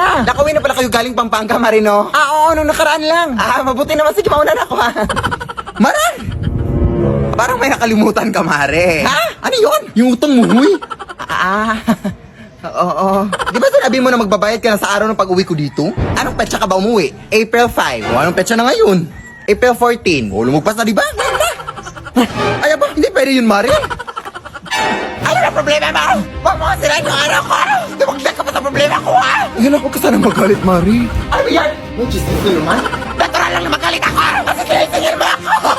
na. Nakauwi na pala kayo galing Pampanga, Marino. Oo, nung nakaraan lang. Mabuti naman. Sige, mauna na ako, ha. Maran! Parang may nakalimutan ka, Mare. Ha? Ano yun? Yung utang mo, huy. Oo. Di ba sinabi mo na magbabayad ka na sa araw ng pag-uwi ko dito? Anong petsa ka ba umuwi? April 5. O, anong petsa na ngayon? April 14. O, lumagpas na, di ba? Ay, ba? Hindi pwede yun, Mare. Ano na problema mo? Huwag mo kasirain yung araw ko. Dumagdag ka pa sa problema ko, ha? Yan ako ka sana magalit, Mare. Ano yan? May chismis ko naman. Natural lang na magalit ako. Kasi sinisingil mo ako.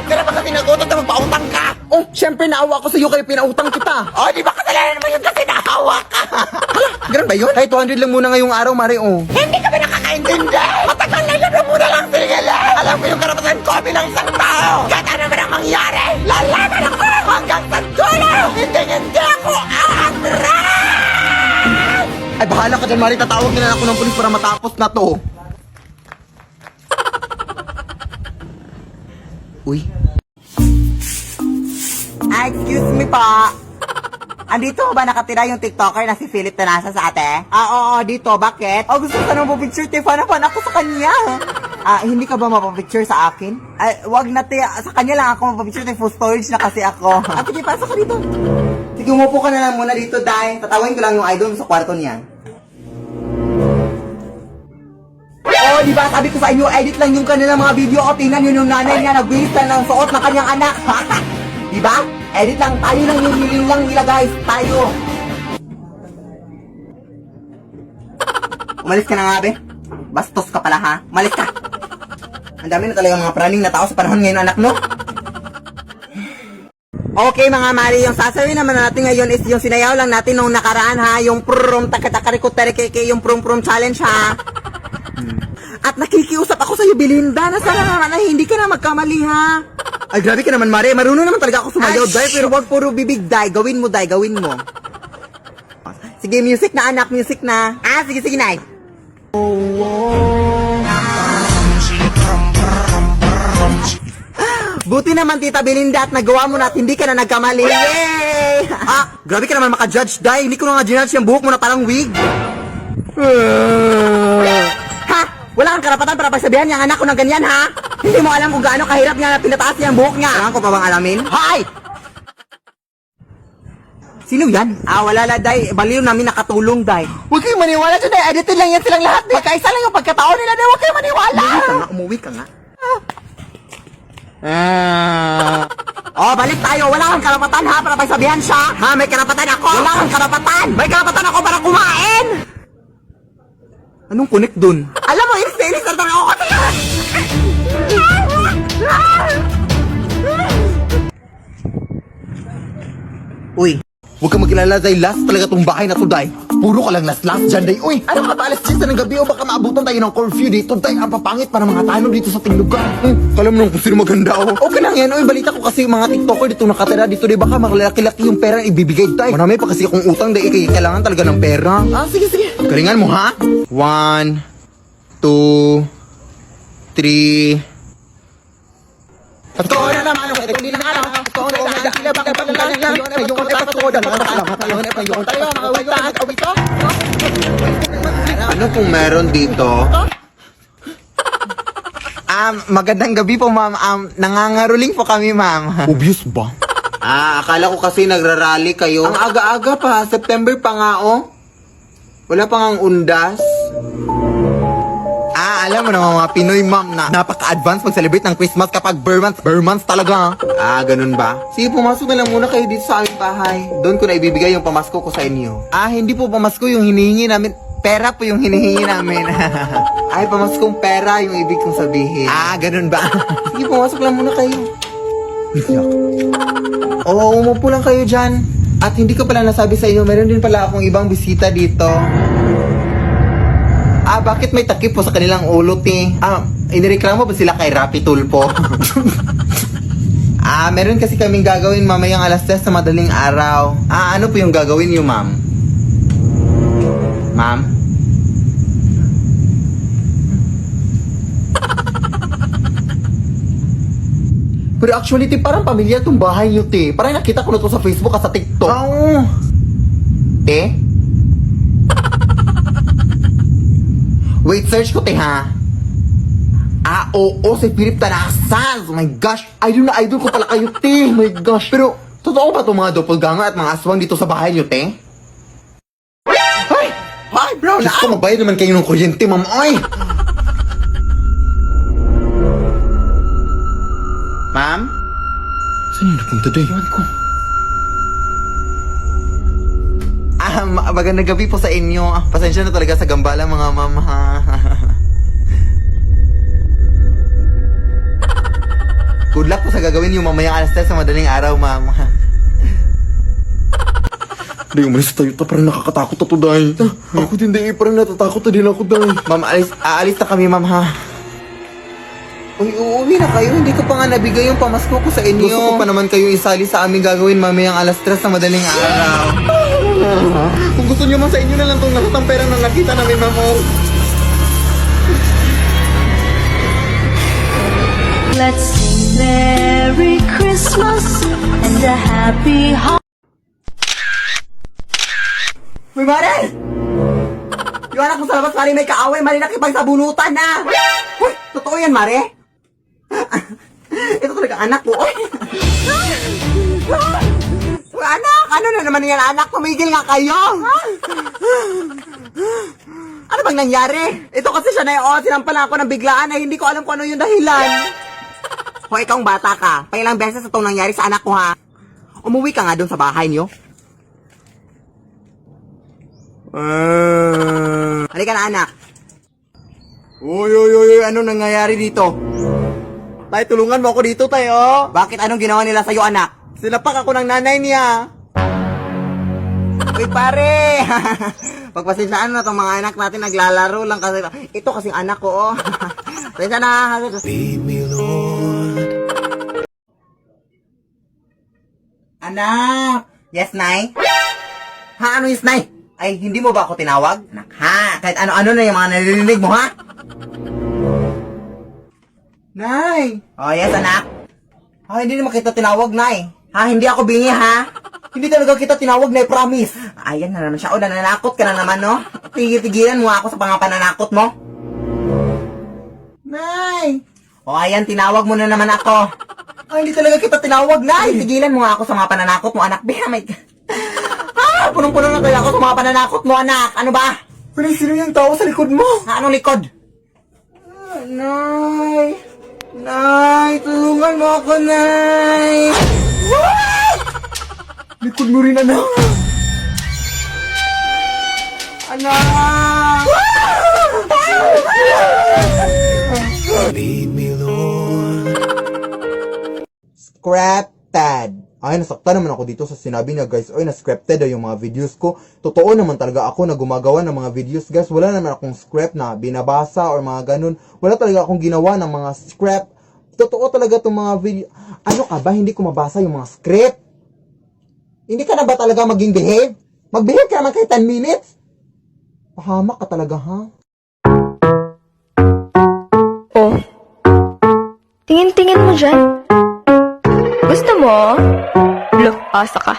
Kaya ba kasi nagutot na magpautang ka? Oh, syempre naawa ko sa'yo kaya pinautang kita. Oh, di ba kasalanan naman yun kasi naawa ka? Hala, ganun ba yun? Ay, 200 lang muna ngayong araw, Mare, oh. Hindi ka ba nakakaintindi? Matagal na lang muna lang sinigala. Alam ko yung karapatan ko bilang isang tao. Kahit ano man ang mangyari, lalaban ako hanggang sa dulo. Hindi ako aatras! Ay, bahala ka dyan, Mare. Tatawag na lang ako ng pulis para matapos na to. Uy. Excuse me pa. Andito ba nakatira yung TikToker na si Philip Tanasa sa ate? Oo, dito. Bakit? Gusto ko na mapapicture. Fan ako sa kanya. Hindi ka ba mapapicture sa akin? Wag na sa kanya lang ako mapapicture. Full storage na kasi ako. Sige, pasok ka dito. Sige, umupo ka na lang muna dito, Day. Tatawin ko lang yung idol sa kwarto niya. Oh, di ba sabi ko sa inyo, edit lang yung kanilang mga video. O, tingnan yun yung nanay niya, nag-waste na ng suot ng kanyang anak. Di ba? Edit lang, tayo lang yung hiling lang nila, guys. Tayo. Umalis ka na nga, be. Bastos ka pala, ha? Umalis ka. Ang dami na talaga mga praning na tao sa panahon ngayon, anak, no? Okay, mga Mari, yung sasabihin naman natin ngayon is yung sinayaw lang natin nung nakaraan, ha? Yung prum takatakarikuterikeke, yung prum challenge, ha? At nakikiusap ako sa'yo, Belinda, na sana naman na hindi ka na magkamali, ha? Ay, grabe ka naman, Mare. Marunong naman talaga ako sumayaw, Day. Pero wag puro bibig, Day. Gawin mo, Day. Gawin mo. Sige, music na, anak. Music na. Sige, Nay. Buti naman, Tita Belinda, at nagawa mo na at hindi ka na nagkamali. Yay! Grabe ka naman maka-judge, Day. Hindi ko na nga ginudge yung buhok mo na parang wig. Wala kang karapatan para pagsabihan niyang anak ko ng ganyan, ha? Hindi mo alam kung gaano kahirap niya na pinataas niya ang buhok niya. Kailangan ko pa bang alamin? Hay! Sino yan? Wala la, Day. Baliw namin nakatulong, Day. Huwag kayong maniwala dyan, Day. Edited lang yan silang lahat, Day. Pagkaisa lang yung pagkatao nila, Day. Huwag kayong maniwala. Umuwi ka nga. Balik tayo. Wala kang karapatan, ha? Para pagsabihan siya. May karapatan ako. Wala kang karapatan. May karapatan ako para kumain. Anong connect dun? Alam mo, inis na ako kasi. Uy, huwag ka magkilala, Day. Last talaga tong bahay na to, Day. Puro ka lang last dyan, Day. Uy, ano ka ba? Alas 10 ng gabi o baka maabutan tayo ng curfew dito, Day. Ang papangit para mga tanong dito sa ting lugar. Alam mo nung kung sino maganda, oh. Okay lang yan. Uy, balita ko kasi mga TikToker dito nakatira dito, Day. Baka makalaki-laki yung pera ibibigay, Day. Marami pa kasi akong utang, Day. Kailangan talaga ng pera. Sige. Galingan mo, ha? 1, 2, 3. Ito na naman, hindi na alam. Ito na sila bakit ano pong meron dito? Magandang gabi po, ma'am. Nangangaruling po kami, ma'am. Obvious ba? Akala ko kasi nagrarally kayo. Ang aga-aga pa, September pa nga, oh. Wala pa ngang undas. Alam mo naman mga Pinoy, ma'am, na napaka-advance mag-celebrate ng Christmas kapag bare months talaga. Ganun ba? Sige, pumasok na lang muna kayo dito sa aming bahay. Doon ko na ibibigay yung pamasko ko sa inyo. Hindi po pamasko yung hinihingi namin. Pera po yung hinihingi namin. Ay, pamaskong pera yung ibig kong sabihin. Ganun ba? Sige, pumasok lang muna kayo. Umupo lang kayo dyan. At hindi ko pala nasabi sa inyo, meron din pala akong ibang bisita dito. Bakit may takip po sa kanilang ulo, ti? Inireklamo ba sila kay Rapi Tulpo? Meron kasi kaming gagawin mamayang alas 10 sa madaling araw. Ano po yung gagawin niyo, ma'am? Ma'am? Pero actually, ti, parang pamilya tong bahay niyo, ti. Parang nakita ko na to sa Facebook at sa TikTok. Te? Wait, search ko, te, ha? Ah, oo, si Philip Tanasas. Oh my gosh. Idol na idol ko pala kayo, te. Oh my gosh. Pero, totoo ba itong mga doppelganger at mga aswang dito sa bahay niyo, te? Ay! Ay, bro, Diyos ko, magbayad naman kayo ng kuryente, ma'am. Ay! Ma'am? Saan yung napunta doon? Iwan ko. Magandang gabi po sa inyo. Pasensya na talaga sa gambala, mga ma'am, ha? Good luck po sa gagawin niyo mamayang alas 3 sa madaling araw, ma'am. Hindi, umalis tayo. Parang nakakatakot na to, Day. Ako din, Day. Parang natatakot na din ako, Day. Ma'am, aalis na kami, ma'am, ha? Uy, uuwi na kayo. Hindi ko pa nga nabigay yung pamasko ko sa inyo. Gusto ko pa naman kayo isali sa aming gagawin mamayang alas 3 sa madaling araw. Kung gusto niyo man sa inyo na lang itong lahat ng pera na nakita namin, ma'am. Let's sing Merry Christmas and a Happy Holiday. Uy, Mare! Yung anak mo sa labas, Mare, may kaaway. Mare, nakipagsabunutan na. Uy, totoo yan, Mare? Ito talaga anak ko. Uy, anak! Ano na naman yan, anak? Tumigil nga kayo! Ano bang nangyari? Ito kasi siya na yun. Sinampalan ako ng biglaan ay hindi ko alam kung ano yung dahilan. Kung ikaw ang bata ka, pailang beses itong nangyari sa anak ko, ha? Umuwi ka nga doon sa bahay niyo. Halika na, anak. Uy, ano nangyayari dito? Tay, tulungan mo ako dito, tay, oh. Bakit? Anong ginawa nila sa'yo, anak? Sinapak ako ng nanay niya. Uy, pare! Pagpasensyaan na itong mga anak natin, naglalaro lang kasi. Ito kasing anak ko, oh. Pasensya na. Leave me, Lord. Anak! Yes, Nay? Ha? Ano yes, Nay? Ay, hindi mo ba ako tinawag? Anak, ha? Kahit ano-ano na yung mga naririnig mo, ha? Nay! Oh, yes, anak? Ha, hindi naman kita tinawag, Nay. Ha, hindi ako bingi, ha? Hindi talaga kita tinawag, Nay, promise. Ayan na naman siya. O, nananakot ka na naman, no? Tigil-tigilan mo ako sa mga pananakot mo. Nay! O, ayan, tinawag mo na naman ako. Ay, hindi talaga kita tinawag, Nay. Tigilan mo nga ako sa mga pananakot mo, anak. Beha, may... Punong-puno na kaya ako sa mga pananakot mo, anak. Ano ba? Sino yung tao sa likod mo? Ha, anong likod? Nay! Nay! Tulungan mo ako, Nay! What? Likod mo rin, anak. Anak! Lead me, Lord. Scripted. Ay, nasaktan naman ako dito sa sinabi niya, guys. Oy, na-scripted yung mga videos ko. Totoo naman talaga ako na gumagawa ng mga videos, guys. Wala naman akong script na binabasa or mga ganun. Wala talaga akong ginawa ng mga script. Totoo talaga itong mga video. Ano ka ba? Hindi ko mabasa yung mga script. Hindi ka na ba talaga maging behave? Mag-behave ka naman kahit 10 minutes. Pahamak ka talaga, ha? Oh. Tingin-tingin mo dyan. Gusto mo? Look, asa ka.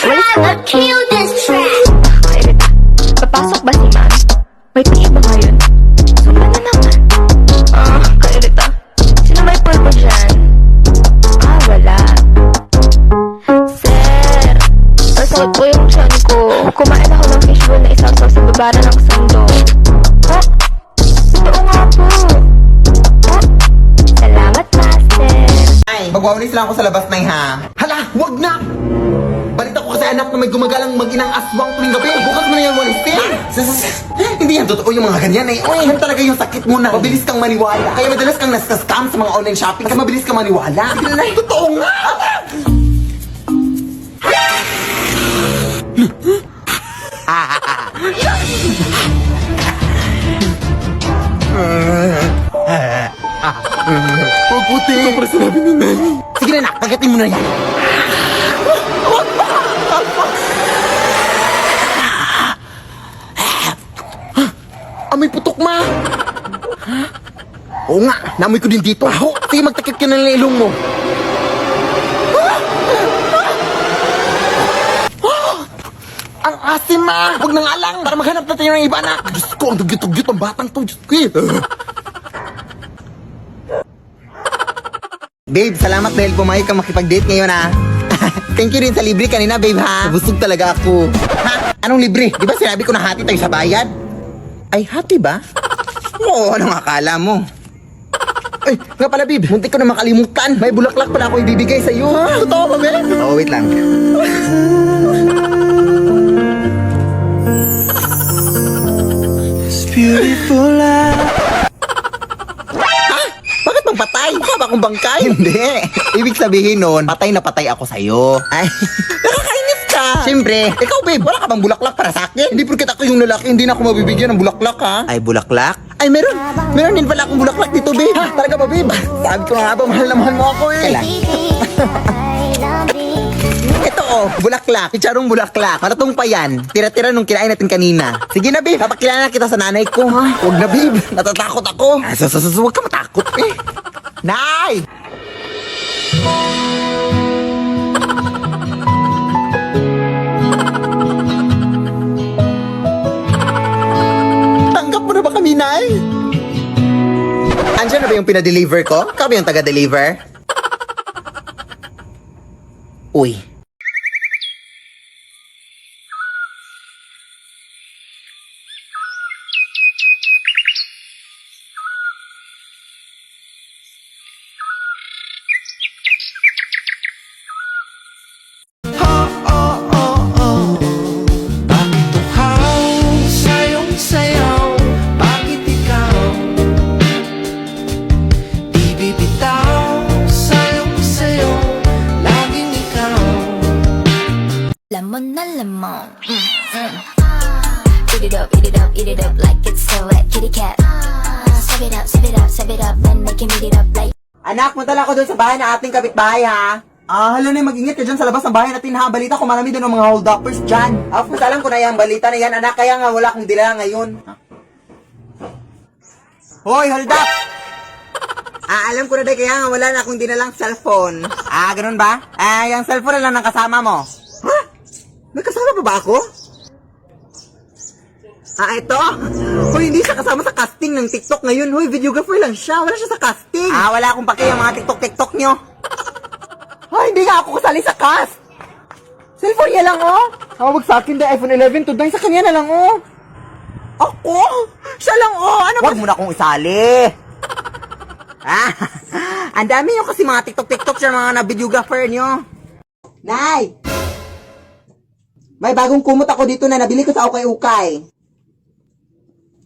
Walis ka. Kill this track! Kairita. Papasok ba si ma'am? May tingin ba ngayon? Sumba na naman. Kairita. Sino may pulpo dyan? Wala. Sir, nasakit po yung tiyan ko. Kumain ako ng fishbowl na isang sauce sa babara ng sando. Totoo nga po. Salamat, master. Ay, magwawalis lang ako sa labas, Nay, ha? Hala, wag na! Balita ko kasi anak na may gumagalang mag-inang aswang tuwing gabi. Bukas mo na yan walisin. Hindi yan totoo yung mga ganyan, eh. Uy, yan talaga yung sakit mo na. Mabilis kang maniwala. Kaya madalas kang nasa-scam sa mga online shopping. Kaya mabilis kang maniwala. Sige na, Nay. Totoo nga! Huwag puti. Ito para sinabi ni Nay. Sige na, nak. Kagatin mo na yan. Amoy putok, ma. Oo nga, namoy ko din dito. Sige, magtakip ka na ng ilong mo. Ang asim ma! Huwag na nga lang para maghanap natin ng iba na. Diyos ko, ang dugyot-dugyot ang batang to. Diyos ko eh. Babe, salamat dahil pumayag ka makipag-date ngayon ah. Thank you rin sa libre kanina, babe ha. Busog talaga ako. Ha? Anong libre? Di ba sinabi ko na hati tayo sa bayad? Ay, hati ba? Oo, anong akala mo? Ay, nga pala, babe. Muntik ko na makalimutan. May bulaklak pala ako ibibigay sa iyo. Ha? Totoo ba, babe? Oo, wait lang. It's beautiful life. Bakit bang patay? Mukha ba akong bangkay? Hindi. Ibig sabihin nun, patay na patay ako sa'yo. Ay, nakakainis ka. Siyempre, ikaw babe, wala ka bang bulaklak para sa akin? Hindi porket ako yung lalaki, hindi na ako mabibigyan ng bulaklak ha. Ay, bulaklak? Ay, meron. Meron din pala akong bulaklak dito babe. Ha, talaga ba babe? Sabi ko nga ba, mahal na mahal mo ako eh. Kailan? Ito oh, bulaklak. Picharong bulaklak. Maratong pa yan. Tira-tira nung kinain natin kanina. Sige na, babe. Papakilala kita sa nanay ko, ha? Huwag na, babe. Natatakot ako. Huwag ka matakot, eh. Nay! Tanggap mo na ba kami, Nay? Andiyan na ba yung pinadeliver ko? Ikaw ba yung taga-deliver? Uy. Bakit uhaw, sayong-sayaw? Bakit ikaw di bibitaw? Sayong-sayo, laging ikaw. Lemon na lemon. Eat it up like it's so wet. Kitty cat. Serve it up, serve it up, serve it up, and make him eat it up like. Anak, matala ko doon sa bahay na ating kapitbahay, ha? Hala na, mag-ingat ka dyan sa labas ng bahay natin, ha? Balita ko marami doon ng mga hold-uppers dyan. Of course, alam ko na yung balita na yan, anak. Kaya nga, wala akong dila ngayon. Hoy, hold up! Alam ko na dahil, kaya nga wala na akong dinalang cellphone. Ganun ba? Yung cellphone na lang ng kasama mo. Ha? May kasama pa ba ako? Ito? Hoy, hindi siya kasama sa casting ng TikTok ngayon. Hoy, videographer lang siya. Wala siya sa casting. Wala akong pake yung mga TikTok nyo. Hoy, hindi nga ako kasali sa cast. Cellphone niya lang, oh. Hawag sa akin dahil iPhone 11 to 9 sa kanya na lang, oh. Ako? Siya lang, oh. Ano ba? Huwag mo na akong isali. Ang dami yung kasi mga TikTok siya, mga na-videographer nyo. Nay! May bagong kumot ako dito na nabili ko sa ukay-ukay.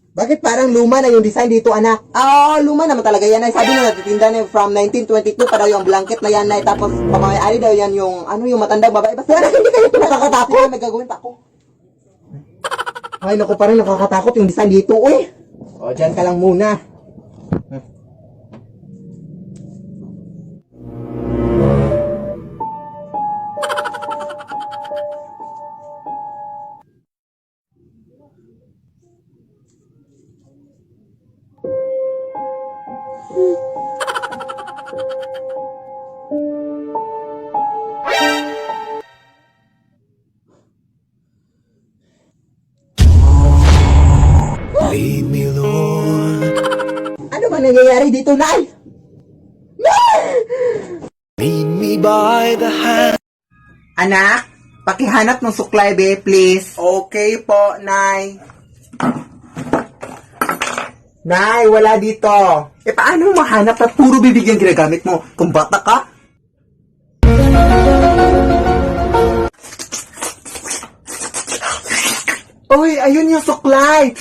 Bakit parang luma na yung design dito, anak? Luma naman talaga yan. Ay, sabi na natitinda na from 1922 pa daw yung blanket na yan. Ay, tapos pamamayari daw yan yung, yung matandang babae. Basta anak, hindi kayo nakakatakot. May gagawin pa ako. Ay, naku, parang nakakatakot yung design dito, uy. O, dyan ka lang muna. Lead me, Lord. Ano ba nangyayari dito, Nay? Nay! Lead me by the hand. Anak, pakihanap ng suklay, be, please. Okay po, Nay. Nay, wala dito. Paano mo mahanap at puro bibigyan ginagamit mo? Kung bata ka? Uy, ayun yung suklay.